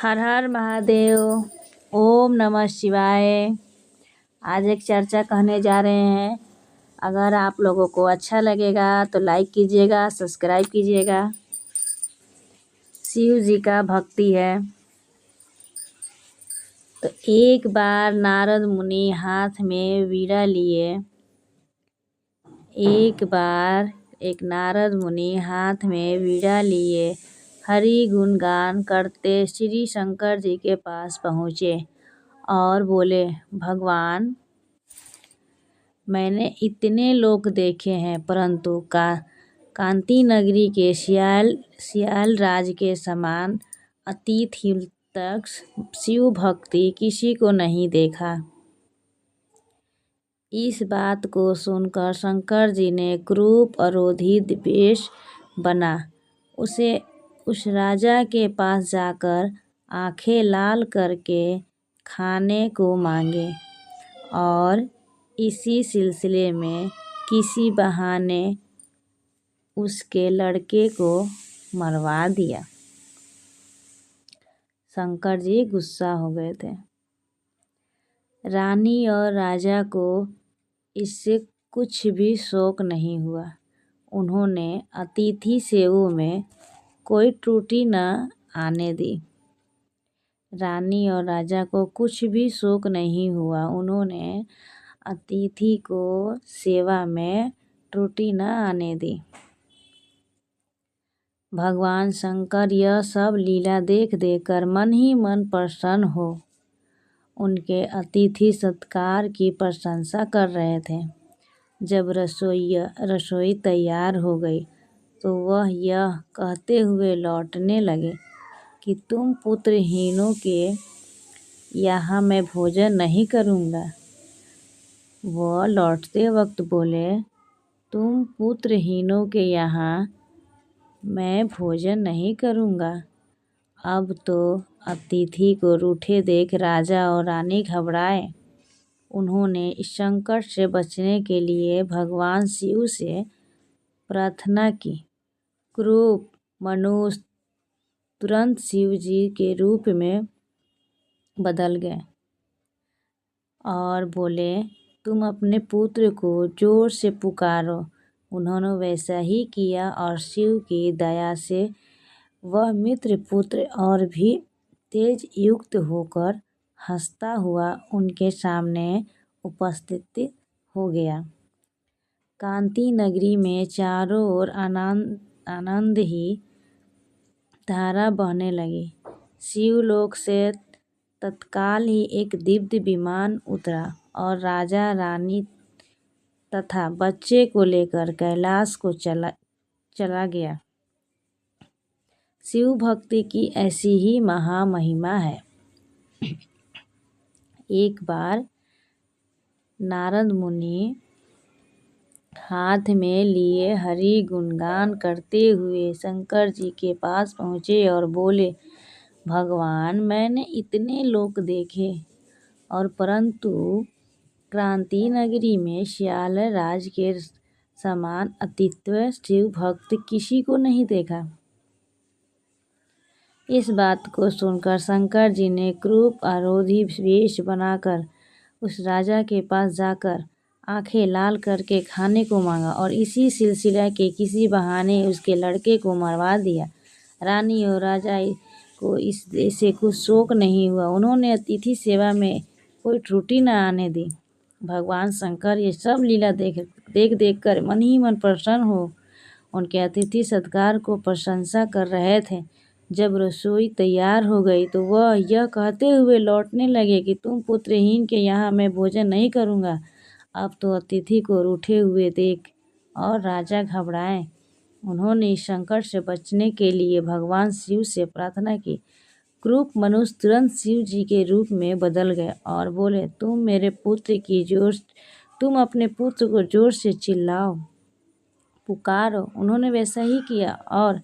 हर हर महादेव। ओम नमः शिवाय। आज एक चर्चा कहने जा रहे हैं। अगर आप लोगों को अच्छा लगेगा तो लाइक कीजिएगा, सब्सक्राइब कीजिएगा। शिव जी का भक्ति है। तो एक बार नारद मुनि हाथ में वीणा लिए। एक नारद मुनि हाथ में वीणा लिए हरि गुणगान करते श्री शंकर जी के पास पहुँचे और बोले, भगवान, मैंने इतने लोक देखे हैं, परंतु कांति नगरी के सियाल राज के समान अतीत ही तक शिव भक्ति किसी को नहीं देखा। इस बात को सुनकर शंकर जी ने क्रूप अरोधी वेश बना उस राजा के पास जाकर आंखें लाल करके खाने को मांगे और इसी सिलसिले में किसी बहाने उसके लड़के को मरवा दिया। शंकर जी गुस्सा हो गए थे। रानी और राजा को इससे कुछ भी शौक नहीं हुआ। उन्होंने अतिथि सेवा में कोई त्रुटि न आने दी। रानी और राजा को कुछ भी शौक नहीं हुआ। उन्होंने अतिथि को सेवा में त्रुटि न आने दी। भगवान शंकर यह सब लीला देख कर मन ही मन प्रसन्न हो उनके अतिथि सत्कार की प्रशंसा कर रहे थे। जब रसोई तैयार हो गई तो वह यह कहते हुए लौटने लगे कि तुम पुत्रहीनों के यहाँ मैं भोजन नहीं करूँगा। वह लौटते वक्त बोले, तुम पुत्रहीनों के यहाँ मैं भोजन नहीं करूँगा। अब तो अतिथि को रूठे देख राजा और रानी घबराए। उन्होंने इस संकट से बचने के लिए भगवान शिव से प्रार्थना की। क्रूप मनुष्य तुरंत शिव जी के रूप में बदल गए और बोले, तुम अपने पुत्र को जोर से पुकारो। उन्होंने वैसा ही किया और शिव की दया से वह मित्र पुत्र और भी तेज युक्त होकर हंसता हुआ उनके सामने उपस्थित हो गया। कांति नगरी में चारों ओर आनंद ही धारा बहने लगी। शिवलोक से तत्काल ही एक दिव्य विमान उतरा और राजा रानी तथा बच्चे को लेकर कैलाश को चला गया। शिव भक्ति की ऐसी ही महामहिमा है। एक बार नारद मुनि हाथ में लिए हरि गुणगान करते हुए शंकर जी के पास पहुँचे और बोले, भगवान, मैंने इतने लोक देखे और परंतु क्रांति नगरी में सियाल राज के समान अतित्व शिव भक्त किसी को नहीं देखा। इस बात को सुनकर शंकर जी ने क्रूप आरोधी वेश बनाकर उस राजा के पास जाकर आंखें लाल करके खाने को मांगा और इसी सिलसिला के किसी बहाने उसके लड़के को मरवा दिया। रानी और राजा को इससे कुछ शौक नहीं हुआ। उन्होंने अतिथि सेवा में कोई त्रुटि न आने दी। भगवान शंकर ये सब लीला देख कर मन ही मन प्रसन्न हो उनके अतिथि सत्कार को प्रशंसा कर रहे थे। जब रसोई तैयार हो गई तो वह यह कहते हुए लौटने लगे कि तुम पुत्रहीन के यहाँ मैं भोजन नहीं करूँगा। अब तो अतिथि को रूठे हुए देख और राजा घबराए। उन्होंने इस संकट से बचने के लिए भगवान शिव से प्रार्थना की। क्रूप मनुष्य तुरंत शिव जी के रूप में बदल गए और बोले, तुम अपने पुत्र को जोर से चिल्लाओ, पुकारो। उन्होंने वैसा ही किया और